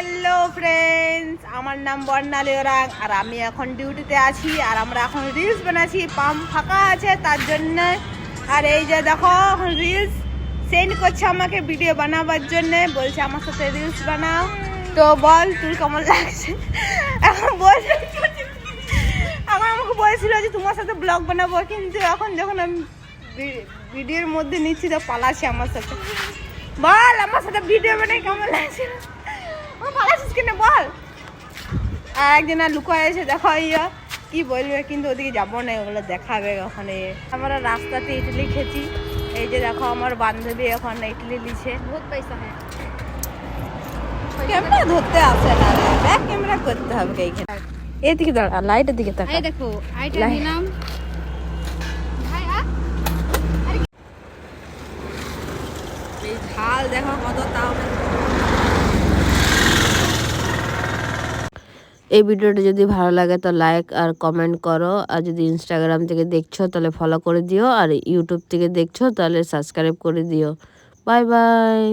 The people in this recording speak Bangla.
হ্যালো ফ্রেন্ডস, আমার নাম বর্ণালী ওরাং আর আমি এখন ডিউটিতে আছি আর আমরা এখন রিলস বানাচ্ছি। পাম্প ফাঁকা আছে তার জন্য। আর এই যে দেখো এখন রিলস সেন্ড করছে আমাকে ভিডিও বানাবার জন্য, বলছে আমার সাথে রিলস বানাও। তো বল তুই কেমন লাগছে? এখন বলছে এখন আমাকে বলেছিল যে তোমার সাথে ব্লগ বানাবো, কিন্তু এখন যখন আমি ভিডিওর মধ্যে নিচ্ছি তো পালাচ্ছে আমার সাথে। বল আমার সাথে ভিডিও বানাই কেমন লাগছে? পালাচ্ছিস কিনা বল। আর একজন আর লুকায় এসে দেখো ইয়া কি বলবে, কিন্তু ওদিকে যাবো না, ওগুলো দেখাবে ওখানে। আমরা রাস্তাতে ইডলি খেয়েছি। এই যে দেখো আমার বান্ধবী এখন ইডলি লিছে। বহুত পয়সা হ্যাঁ, ক্যামেরা ধরতে আসে না, ব্যাক ক্যামেরা করতে হবে এইখানে। এদিকে দাঁড়া, লাইটের দিকে তাকা। এই দেখো আইটা নিলাম ভাই। এই ঝাল দেখো কত, তাও এই ভিডিওটা যদি ভালো লাগে তো লাইক আর কমেন্ট করো। আর যদি ইনস্টাগ্রাম থেকে দেখছো তাহলে ফলো করে দিও, আর ইউটিউব থেকে দেখছো তাহলে সাবস্ক্রাইব করে দিও। Bye bye.